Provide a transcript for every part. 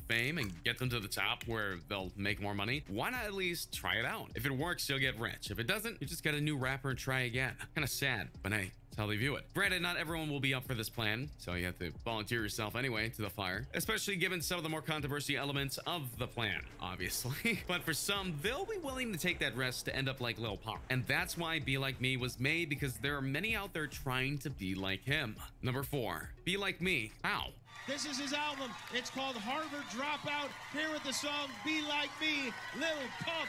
fame and get them to the top where they'll make more money, why not at least try it out? If it works, you'll get rich. If it doesn't, you just get a new rapper and try again. Kind of sad, but hey, that's how they view it. Granted, not everyone will be up for this plan, so you have to volunteer yourself anyway to the fire, especially given some of the more controversial elements of the plan, obviously. But for some, they'll be willing to take that risk to end up like Lil Pump. And that's why Be Like Me was made, because there are many out there trying to be like him. Number 4, Be Like Me. How? This is his album. It's called Harvard Dropout. Here with the song Be Like Me, Lil Pump.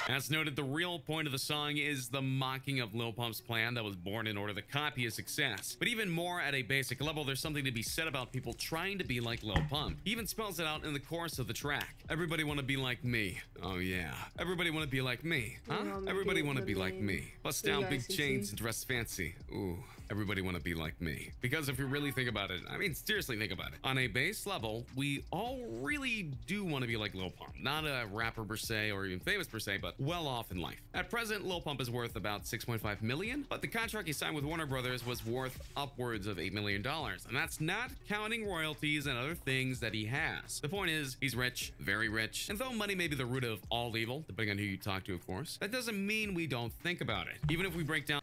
As noted, the real point of the song is the mocking of Lil Pump's plan that was born in order to copy his success. But even more at a basic level, there's something to be said about people trying to be like Lil Pump. He even spells it out in the chorus of the track. Everybody wanna be like me. Oh yeah. Everybody wanna be like me. Huh? Everybody wanna be like me. Bust down big chains and dress fancy. Ooh. Everybody wanna be like me. Because if you really think about it, I mean, seriously think about it. On a base level, we all really do wanna be like Lil Pump. Not a rapper per se or even famous per se, but well off in life. At present, Lil Pump is worth about $6.5 million, but the contract he signed with Warner Brothers was worth upwards of $8 million, and that's not counting royalties and other things that he has. The point is, he's rich, very rich, and though money may be the root of all evil, depending on who you talk to, of course, that doesn't mean we don't think about it. Even if we break down— Are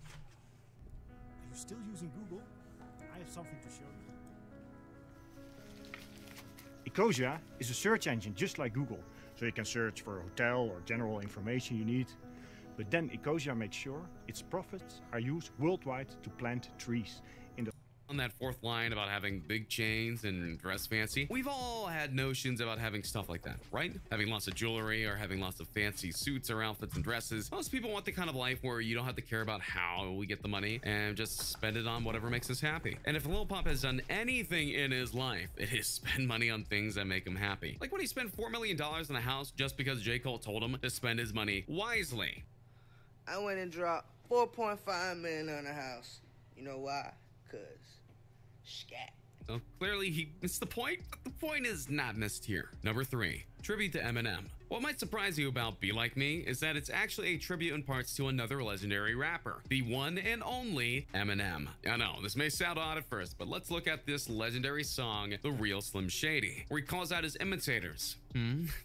you still using Google? I have something to show you. Ecosia is a search engine just like Google. So you can search for a hotel or general information you need. But then Ecosia makes sure its profits are used worldwide to plant trees. On that fourth line about having big chains and dress fancy, we've all had notions about having stuff like that, right? Having lots of jewelry or having lots of fancy suits or outfits and dresses. Most people want the kind of life where you don't have to care about how we get the money and just spend it on whatever makes us happy. And if Lil Pump has done anything in his life, it is spend money on things that make him happy. Like when he spent $4 million on a house just because J. Cole told him to spend his money wisely. I went and dropped $4.5 million on a house. You know why? Cause scat. So clearly he missed the point, but the point is not missed here. Number 3, tribute to Eminem. What might surprise you about Be Like Me is that it's actually a tribute in parts to another legendary rapper, the one and only Eminem. I know, this may sound odd at first, but let's look at this legendary song, The Real Slim Shady, where he calls out his imitators.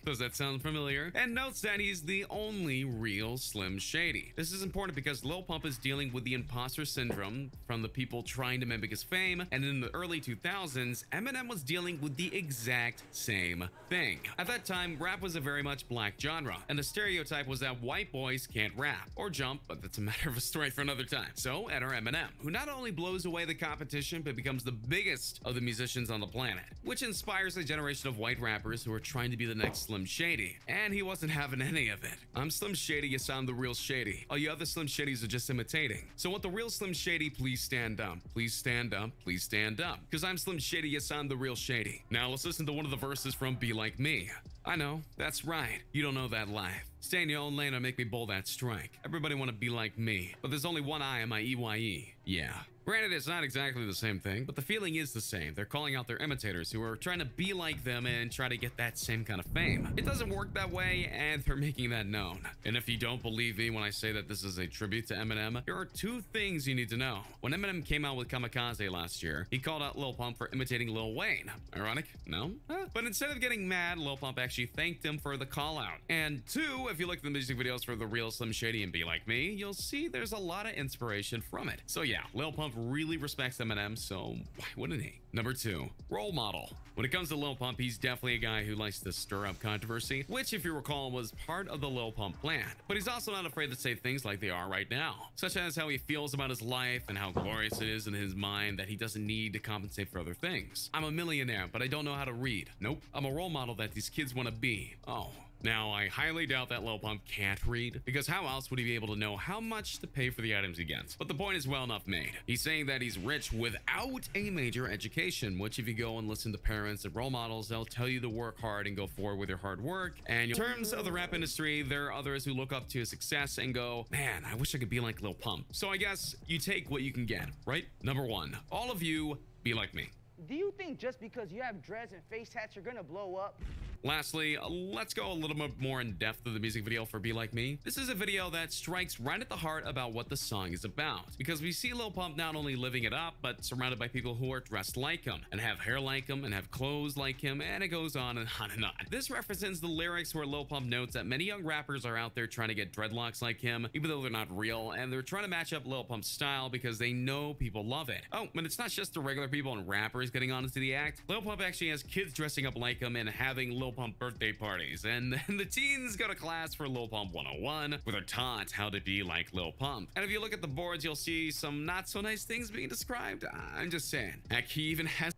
Does that sound familiar? And notes that he's the only real Slim Shady. This is important because Lil Pump is dealing with the imposter syndrome from the people trying to mimic his fame, and in the early 2000s, Eminem was dealing with the exact same thing. At that time, rap was a very much black genre, and the stereotype was that white boys can't rap or jump, but that's a matter of a story for another time. So enter Eminem, who not only blows away the competition, but becomes the biggest of the musicians on the planet, which inspires a generation of white rappers who are trying to be the next Slim Shady. And he wasn't having any of it. I'm Slim Shady, yes, I'm the real Shady. All you other Slim Shadys are just imitating. So want the real Slim Shady, please stand up. Please stand up. Please stand up. Because I'm Slim Shady, yes, I'm the real Shady. Now let's listen to one of the verses from Be Like Me. I know, that's right. You don't know that life. Stay in your own lane or make me bowl that strike. Everybody want to be like me, but there's only one I in my EYE. Yeah. Granted, it's not exactly the same thing, but the feeling is the same. They're calling out their imitators who are trying to be like them and try to get that same kind of fame. It doesn't work that way, and they're making that known. And if you don't believe me when I say that this is a tribute to Eminem, here are 2 things you need to know. When Eminem came out with Kamikaze last year, he called out Lil Pump for imitating Lil Wayne. Ironic? No? But instead of getting mad, Lil Pump actually thanked him for the call out. And 2, if you look at the music videos for The Real Slim Shady and Be Like Me, you'll see there's a lot of inspiration from it. So yeah, Lil Pump really respects Eminem, so why wouldn't he? Number 2, role model. When it comes to Lil Pump, he's definitely a guy who likes to stir up controversy, which, if you recall, was part of the Lil Pump plan. But he's also not afraid to say things like they are right now, such as how he feels about his life and how glorious it is in his mind that he doesn't need to compensate for other things. I'm a millionaire, but I don't know how to read. Nope. I'm a role model that these kids want to be. Oh. Now, I highly doubt that Lil Pump can't read, because how else would he be able to know how much to pay for the items he gets? But the point is well enough made. He's saying that he's rich without a major education, which if you go and listen to parents and role models, they'll tell you to work hard and go forward with your hard work. And in terms of the rap industry, there are others who look up to his success and go, man, I wish I could be like Lil Pump. So I guess you take what you can get, right? Number 1, all of you, be like me. Do you think just because you have dreads and face tats, you're gonna blow up? Lastly, let's go a little bit more in depth with the music video for Be Like Me. This is a video that strikes right at the heart about what the song is about, because we see Lil Pump not only living it up, but surrounded by people who are dressed like him, and have hair like him, and have clothes like him, and it goes on and on and on. This references the lyrics where Lil Pump notes that many young rappers are out there trying to get dreadlocks like him, even though they're not real, and they're trying to match up Lil Pump's style because they know people love it. Oh, but it's not just the regular people and rappers getting on into the act. Lil Pump actually has kids dressing up like him and having Lil Pump birthday parties, and then the teens go to class for Lil Pump 101, where they're taught how to be like Lil Pump. And if you look at the boards, you'll see some not so nice things being described. I'm just saying. Heck, he even has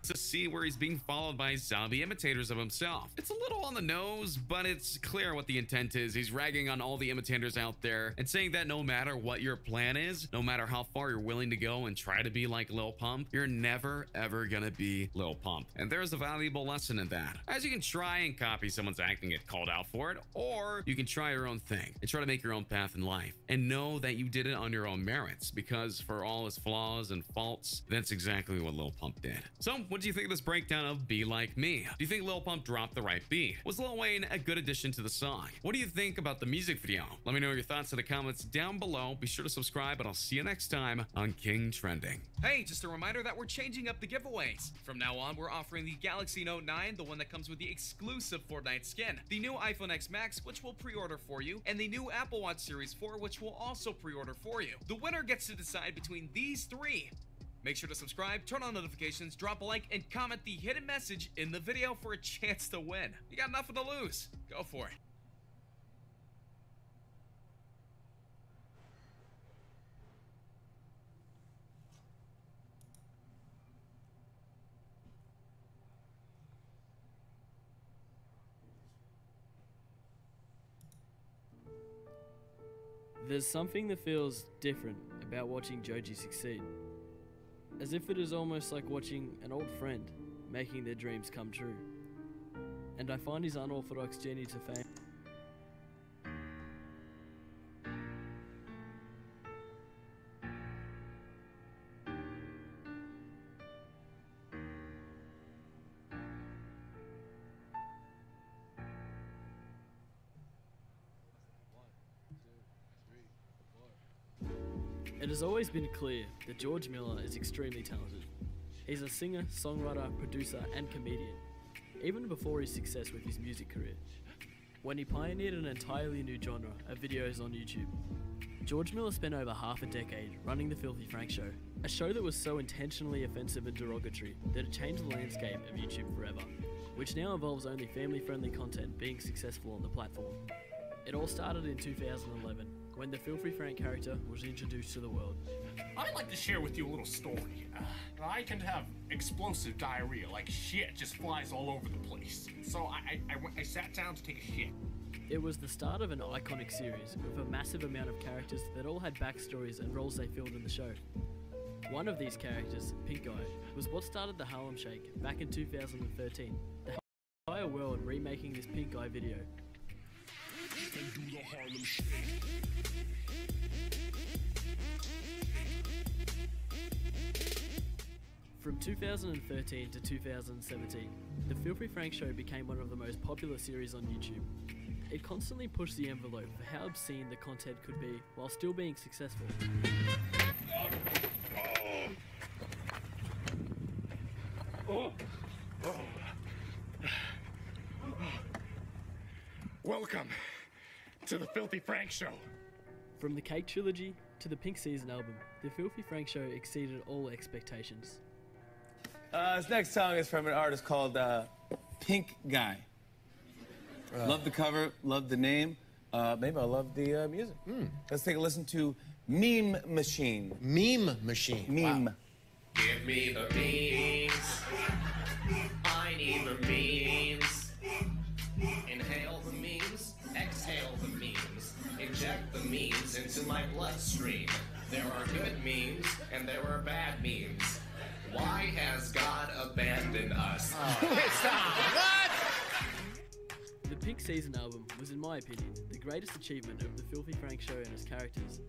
to see where he's being followed by zombie imitators of himself. It's a little on the nose, but it's clear what the intent is. He's ragging on all the imitators out there and saying that no matter what your plan is, no matter how far you're willing to go and try to be like Lil Pump, you're never ever gonna be Lil Pump. And there's a valuable lesson in that, as you can try and copy someone's act and get called out for it, or you can try your own thing and try to make your own path in life and know that you did it on your own merits, because for all his flaws and faults, that's exactly what Lil Pump did. So what do you think of this breakdown of Be Like Me? Do you think Lil Pump dropped the right beat? Was Lil Wayne a good addition to the song? What do you think about the music video? Let me know your thoughts in the comments down below. Be sure to subscribe, and I'll see you next time on King Trending. Hey, just a reminder that we're changing up the giveaways. From now on, we're offering the Galaxy Note 9, the one that comes with the exclusive Fortnite skin, the new iPhone X Max, which we'll pre-order for you, and the new Apple Watch Series 4, which we'll also pre-order for you. The winner gets to decide between these three. Make sure to subscribe, turn on notifications, drop a like, and comment the hidden message in the video for a chance to win. You got nothing to lose. Go for it. There's something that feels different about watching Joji succeed. As if it is almost like watching an old friend making their dreams come true. And I find his unorthodox journey to fame It has always been clear that George Miller is extremely talented. He's a singer, songwriter, producer, and comedian, even before his success with his music career. When he pioneered an entirely new genre of videos on YouTube, George Miller spent over half a decade running The Filthy Frank Show, a show that was so intentionally offensive and derogatory that it changed the landscape of YouTube forever, which now involves only family-friendly content being successful on the platform. It all started in 2011, when the Filthy Frank character was introduced to the world. I'd like to share with you a little story. I tend to have explosive diarrhea, like shit just flies all over the place. So I sat down to take a shit. It was the start of an iconic series with a massive amount of characters that all had backstories and roles they filled in the show. One of these characters, Pink Guy, was what started the Harlem Shake back in 2013. The entire world remaking this Pink Guy video. From 2013 to 2017, The Filthy Frank Show became one of the most popular series on YouTube. It constantly pushed the envelope for how obscene the content could be while still being successful. Welcome to The Filthy Frank Show. From the Cake Trilogy to the Pink Season album, The Filthy Frank Show exceeded all expectations. This next song is from an artist called Pink Guy. Love the cover, love the name. Maybe I love the music. Let's take a listen to Meme Machine. Meme Machine. Meme. Wow. Give me the memes. in my bloodstream. There are good memes, and there are bad memes. Why has God abandoned us? The Pink Season album was, in my opinion, the greatest achievement of the Filthy Frank show and its characters.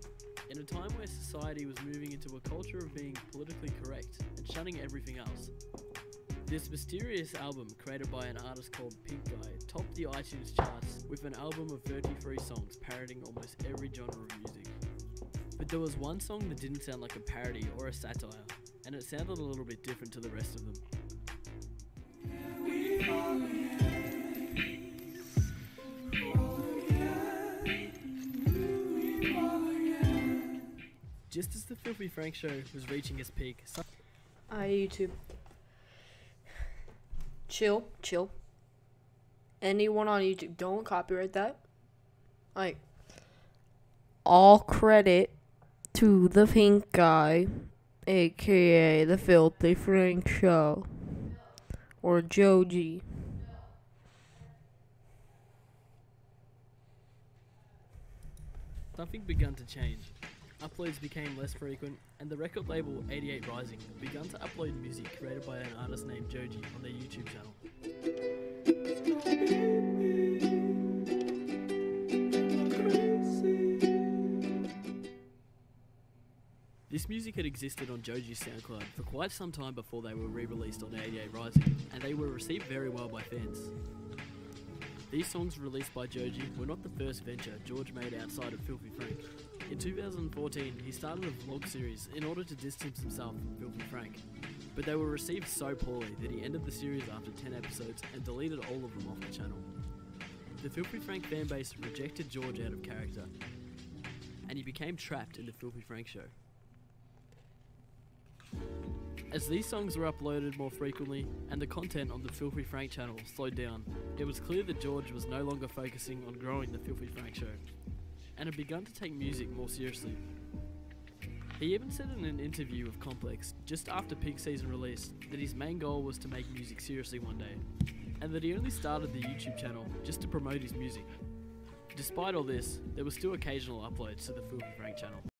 In a time where society was moving into a culture of being politically correct and shunning everything else. This mysterious album, created by an artist called Pink Guy, topped the iTunes charts with an album of 33 songs parodying almost every genre of music. But there was one song that didn't sound like a parody or a satire, and it sounded a little bit different to the rest of them. Just as the Filthy Frank show was reaching its peak, Alright, YouTube. Chill. Anyone on YouTube, don't copyright that. Like, all credit to the Pink Guy, aka the Filthy Frank show, or Joji. something began to change. Uploads became less frequent, and the record label 88 Rising began to upload music created by an artist named Joji on their YouTube channel. This music had existed on Joji's SoundCloud for quite some time before they were re-released on 88 Rising, and they were received very well by fans. These songs released by Joji were not the first venture George made outside of Filthy Frank. In 2014, he started a vlog series in order to distance himself from Filthy Frank, but they were received so poorly that he ended the series after 10 episodes and deleted all of them off the channel. The Filthy Frank fanbase rejected George out of character, and he became trapped in the Filthy Frank show. As these songs were uploaded more frequently and the content on the Filthy Frank channel slowed down, it was clear that George was no longer focusing on growing the Filthy Frank show, and had begun to take music more seriously. He even said in an interview with Complex, just after Pink Season released, that his main goal was to make music seriously one day, and that he only started the YouTube channel just to promote his music. Despite all this, there were still occasional uploads to the Filthy Frank channel.